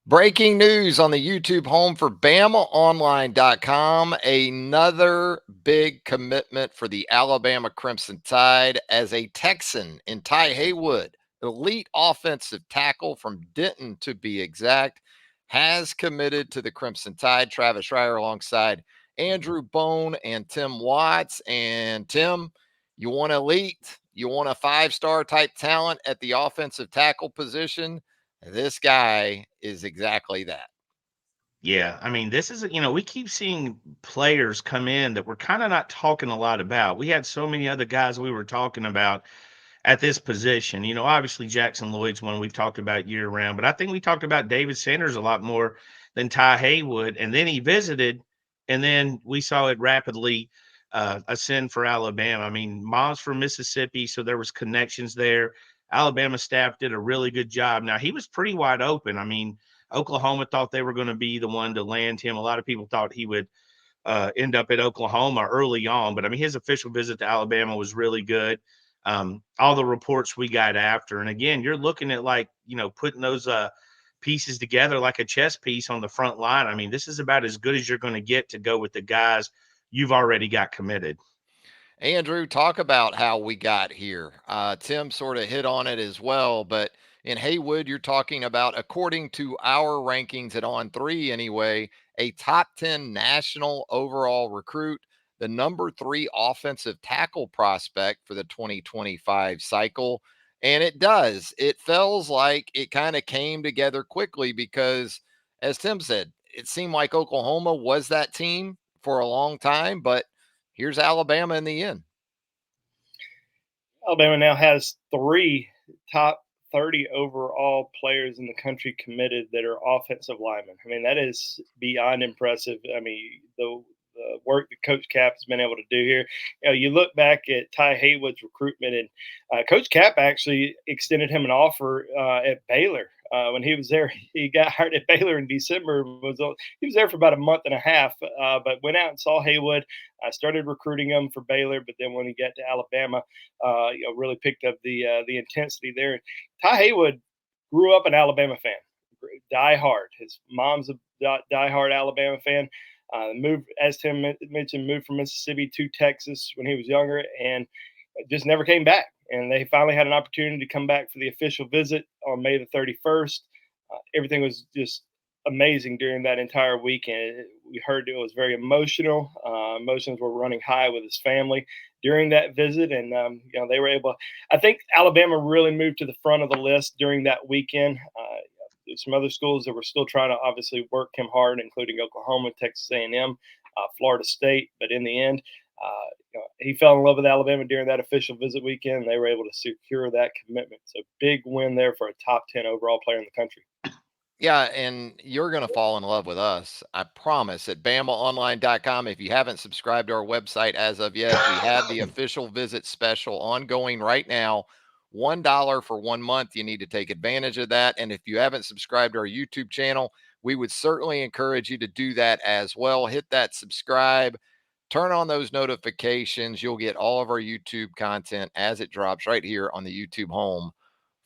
Breaking news on the YouTube home for BamaOnline.com. Another big commitment for the Alabama Crimson Tide as a Texan in Ty Haywood, elite offensive tackle from Denton to be exact, has committed to the Crimson Tide. Travis Reier alongside Andrew Bone and Tim Watts. And Tim, you want elite, you want a five-star type talent at the offensive tackle position. This guy is exactly that. Yeah, I mean, this is, we keep seeing players come in that we're kind of not talking a lot about. We had so many other guys we were talking about at this position. Obviously Jackson Lloyd's one we've talked about year round, but I think we talked about David Sanders a lot more than Ty Haywood. And then he visited, and then we saw it rapidly ascend for Alabama. I mean, mom's from Mississippi, so there was connections there. Alabama staff did a really good job. Now he was pretty wide open. I mean, Oklahoma thought they were going to be the one to land him. A lot of people thought he would end up at Oklahoma early on. But I mean, his official visit to Alabama was really good. All the reports we got after, and again, you're looking at putting those pieces together like a chess piece on the front line. I mean, this is about as good as you're going to get to go with the guys you've already got committed. Andrew, talk about how we got here. Tim sort of hit on it as well, but in Haywood, you're talking about, according to our rankings at On Three anyway, a top 10 national overall recruit, the number three offensive tackle prospect for the 2025 cycle. And it does. It feels like it kind of came together quickly because, as Tim said, it seemed like Oklahoma was that team for a long time, but here's Alabama in the end. Alabama now has three top 30 overall players in the country committed that are offensive linemen. I mean, that is beyond impressive. I mean, the work that Coach Cap has been able to do here. You look back at Ty Haywood's recruitment, and Coach Cap actually extended him an offer at Baylor. When he was there, he got hired at Baylor in December. He was there for about a month and a half, but went out and saw Haywood. I started recruiting him for Baylor, but then when he got to Alabama, really picked up the intensity there. Ty Haywood grew up an Alabama fan, die hard. His mom's a die hard Alabama fan. Moved, as Tim mentioned, moved from Mississippi to Texas when he was younger, and just never came back. And they finally had an opportunity to come back for the official visit on May the 31st. Everything was just amazing during that entire weekend. We heard it was very emotional. Emotions were running high with his family during that visit, and they were able. I think Alabama really moved to the front of the list during that weekend. There's some other schools that were still trying to obviously work him hard, including Oklahoma, Texas A&M, Florida State. But in the end, he fell in love with Alabama during that official visit weekend. And they were able to secure that commitment. So big win there for a top 10 overall player in the country. Yeah, and you're going to fall in love with us. I promise at BamaOnline.com. If you haven't subscribed to our website as of yet, we have the official visit special ongoing right now. $1 for 1 month. You need to take advantage of that. And if you haven't subscribed to our YouTube channel, we would certainly encourage you to do that as well. Hit that subscribe, turn on those notifications. You'll get all of our YouTube content as it drops right here on the YouTube home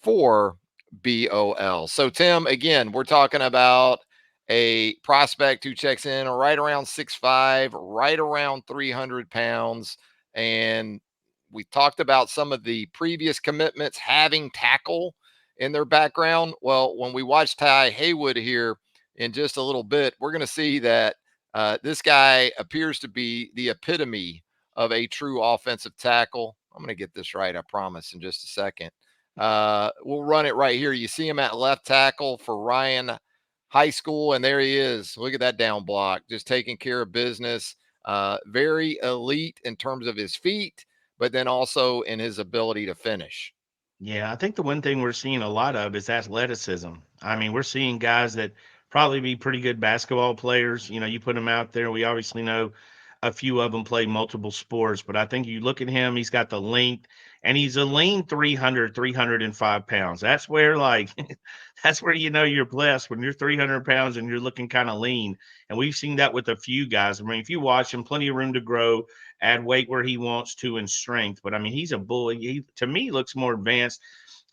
for BOL. So, Tim, again, we're talking about a prospect who checks in right around 6'5", right around 300 pounds. And we talked about some of the previous commitments having tackle in their background. Well, when we watch Ty Haywood here in just a little bit, we're going to see that this guy appears to be the epitome of a true offensive tackle. I'm going to get this right, I promise, in just a second. We'll run it right here. You see him at left tackle for Ryan High School, and there he is. Look at that down block, just taking care of business. Very elite in terms of his feet, but then also in his ability to finish. Yeah, I think the one thing we're seeing a lot of is athleticism. I mean, we're seeing guys that probably be pretty good basketball players. You put them out there. We obviously know a few of them play multiple sports, but I think you look at him, he's got the length, and he's a lean 305 pounds. That's where, that's where you're blessed when you're 300 pounds and you're looking kind of lean. And we've seen that with a few guys. I mean, if you watch him, plenty of room to grow, add weight where he wants to, and strength. But I mean, he's a bully. He, to me, looks more advanced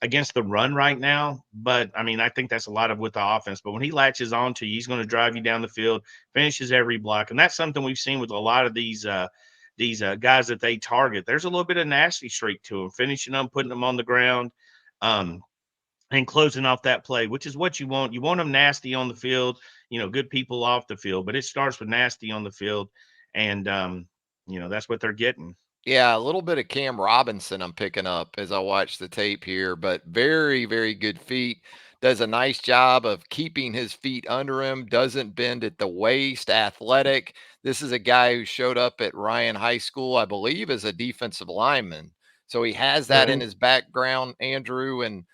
against the run right now. But I mean, I think that's a lot of with the offense. But when he latches on to you, he's going to drive you down the field, finishes every block, and that's something we've seen with a lot of these guys that they target. There's a little bit of nasty streak to them, finishing them, putting them on the ground. And closing off that play, which is what you want. You want them nasty on the field, good people off the field, but it starts with nasty on the field. And, that's what they're getting. Yeah, a little bit of Cam Robinson I'm picking up as I watch the tape here, but very, very good feet. Does a nice job of keeping his feet under him, doesn't bend at the waist, athletic. This is a guy who showed up at Ryan High School, I believe, as a defensive lineman. So he has that in Mhm. his background, Andrew. And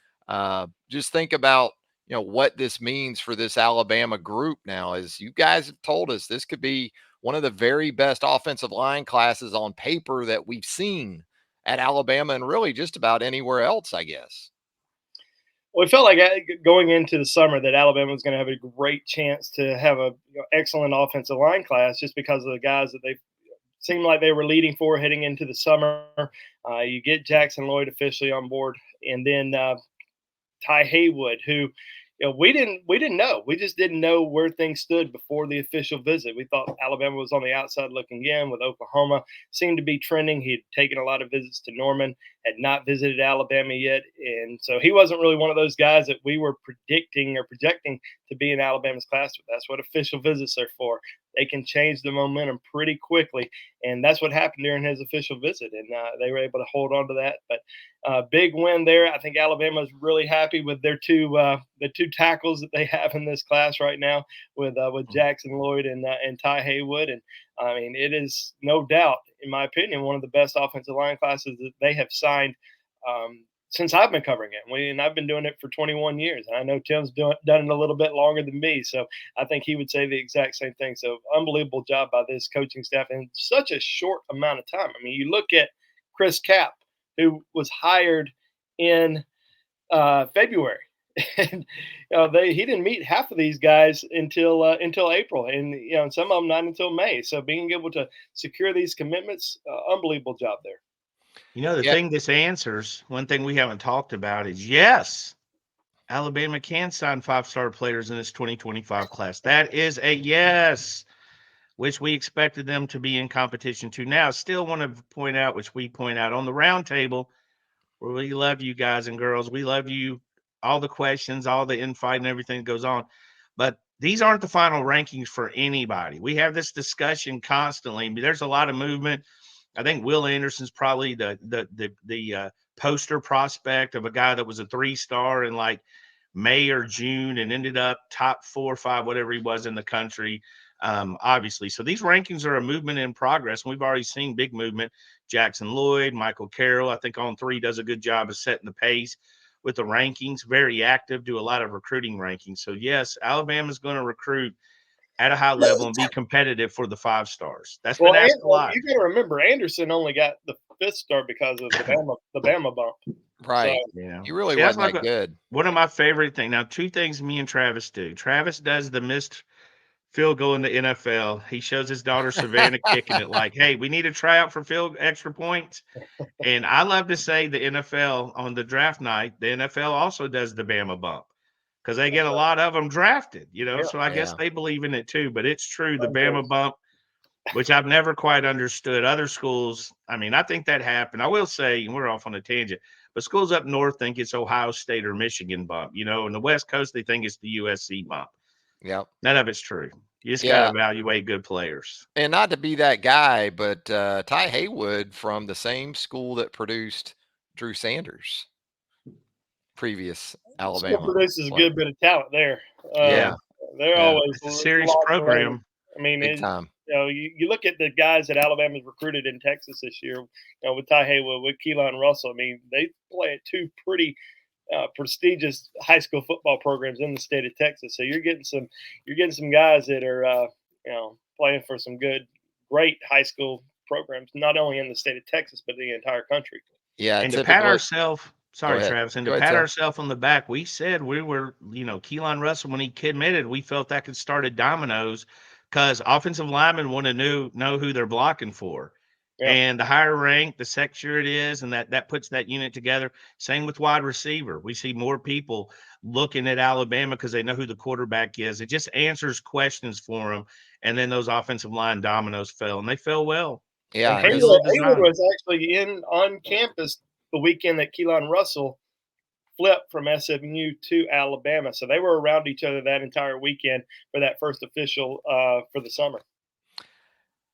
just think about, what this means for this Alabama group now. As you guys have told us, this could be one of the very best offensive line classes on paper that we've seen at Alabama and really just about anywhere else, I guess. Well, it felt like going into the summer that Alabama was going to have a great chance to have a excellent offensive line class just because of the guys that they seemed like they were leading for heading into the summer. You get Jackson Lloyd officially on board, and then Ty Haywood, who we didn't know. We just didn't know where things stood before the official visit. We thought Alabama was on the outside looking in with Oklahoma. Seemed to be trending. He'd taken a lot of visits to Norman, had not visited Alabama yet, and so he wasn't really one of those guys that we were predicting or projecting to be in Alabama's class. But that's what official visits are for. They can change the momentum pretty quickly, and that's what happened during his official visit, and they were able to hold on to that. But big win there. I think Alabama's really happy with their the two tackles that they have in this class right now with Jackson Lloyd and Ty Haywood. And I mean, it is no doubt, in my opinion, one of the best offensive line classes that they have signed since I've been covering it. And I've been doing it for 21 years. And I know Tim's done it a little bit longer than me. So I think he would say the exact same thing. So unbelievable job by this coaching staff in such a short amount of time. I mean, you look at Chris Cap, who was hired in February. And he didn't meet half of these guys until April, and some of them not until May. So being able to secure these commitments, unbelievable job there. The Yeah. thing this answers, one thing we haven't talked about is yes, Alabama can sign 5-star players in this 2025 class. That is a yes, which we expected them to be in competition to. Now, still want to point out, which we point out on the roundtable, where we love you guys and girls. We love you, all the questions, all the infight and everything that goes on. But these aren't the final rankings for anybody. We have this discussion constantly. There's a lot of movement. I think Will Anderson's probably the poster prospect of a guy that was a 3-star in like May or June and ended up top 4 or 5, whatever he was in the country. Obviously. So these rankings are a movement in progress. And we've already seen big movement. Jackson Lloyd, Michael Carroll, I think On Three does a good job of setting the pace with the rankings. Very active, do a lot of recruiting rankings. So yes, Alabama's going to recruit at a high level and be competitive for the 5 stars. That's been asked a lot. You got to remember, Anderson only got the 5th star because of the Bama bump. Right. So, Yeah. He really See, that's wasn't that good. one of my favorite things. Now, 2 things me and Travis do. Travis does the missed field goal in the NFL. He shows his daughter Savannah kicking it like, hey, we need a tryout for field extra points. And I love to say the NFL on the draft night, the NFL also does the Bama bump because they get a lot of them drafted, yeah, So I guess Yeah. they believe in it too. But it's true, the unbelievable. Bama bump, which I've never quite understood. Other schools, I mean, I think that happened. I will say, and we're off on a tangent, but schools up north think it's Ohio State or Michigan bump, and the West Coast, they think it's the USC bump. Yep. None of it's true. You just got to Yeah. evaluate good players. And not to be that guy, but Ty Haywood from the same school that produced Drew Sanders, previous Still Alabama produces a player. good bit of talent there. Yeah. They're Yeah. always It's a serious lost the way. program. I mean, Big time. you look at the guys that Alabama's recruited in Texas this year, with Ty Haywood, with Keelan Russell. I mean, they play at 2 pretty prestigious high school football programs in the state of Texas. So you're getting some guys that are playing for some great high school programs, not only in the state of Texas but the entire country. Yeah. And to pat Typically, ourselves, go sorry, ahead. Travis, and to Go ahead, pat Tim. ourselves on the back, we said we were, Keelan Russell, when he committed, we felt that could start a dominoes because offensive linemen want to know who they're blocking for. Yeah. And the higher rank, the sexier it is, and that puts that unit together. Same with wide receiver. We see more people looking at Alabama because they know who the quarterback is. It just answers questions for them, and then those offensive line dominoes fell, and they fell well. Yeah, And and Good this little Haywood design. was actually on campus the weekend that Keelan Russell flipped from SMU to Alabama. So they were around each other that entire weekend for that first official for the summer.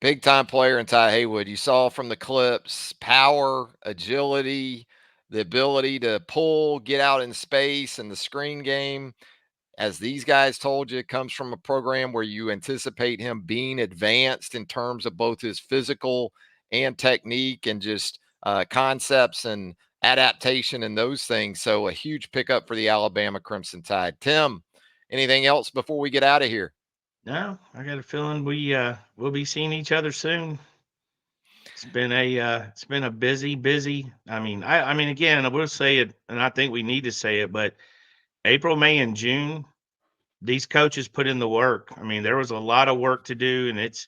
big time player in Ty Haywood. You saw from the clips power, agility, the ability to pull, get out in space, and the screen game. As these guys told you, comes from a program where you anticipate him being advanced in terms of both his physical and technique and just concepts and adaptation and those things. So a huge pickup for the Alabama Crimson Tide. Tim, anything else before we get out of here? No, I got a feeling we'll be seeing each other soon. It's been a busy. I mean again, I will say it, and I think we need to say it, but April, May, and June, these coaches put in the work. I mean, there was a lot of work to do, and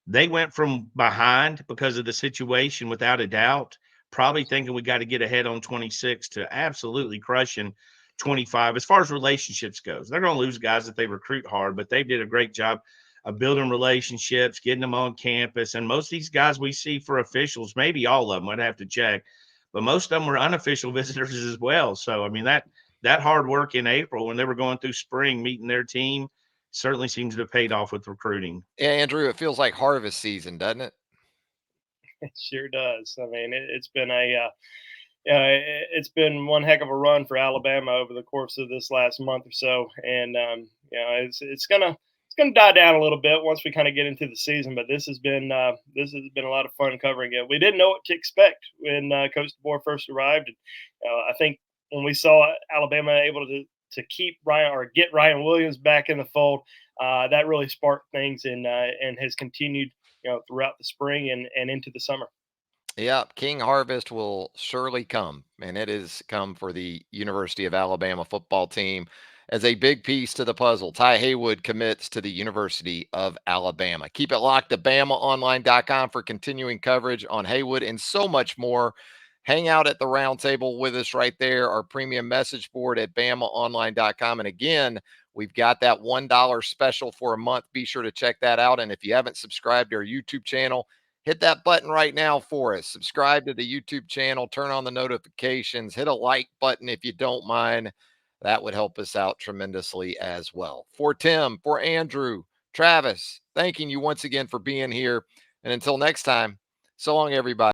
they went from behind because of the situation without a doubt, probably thinking we got to get ahead on 26 to absolutely crushing 25 as far as relationships goes. They're going to lose guys that they recruit hard, but they did a great job of building relationships, getting them on campus. And most of these guys we see for officials, maybe all of them, I'd have to check, but most of them were unofficial visitors as well. So, I mean, that hard work in April when they were going through spring, meeting their team, certainly seems to have paid off with recruiting. Yeah, Andrew, it feels like harvest season, doesn't it? It sure does. I mean, it's been it's been one heck of a run for Alabama over the course of this last month or so, and it's gonna die down a little bit once we kind of get into the season. But this has been a lot of fun covering it. We didn't know what to expect when Coach DeBoer first arrived, and I think when we saw Alabama able to keep Ryan or get Ryan Williams back in the fold, that really sparked things and has continued throughout the spring and into the summer. Yeah, King Harvest will surely come, and it has come for the University of Alabama football team as a big piece to the puzzle. Ty Haywood commits to the University of Alabama. Keep it locked to BamaOnline.com for continuing coverage on Haywood and so much more. Hang out at the round table with us right there, our premium message board at BamaOnline.com. And again, we've got that $1 special for a month. Be sure to check that out. And if you haven't subscribed to our YouTube channel, hit that button right now for us. Subscribe to the YouTube channel, turn on the notifications, hit a like button if you don't mind. That would help us out tremendously as well. For Tim, for Andrew, Travis, thanking you once again for being here. And until next time, so long, everybody.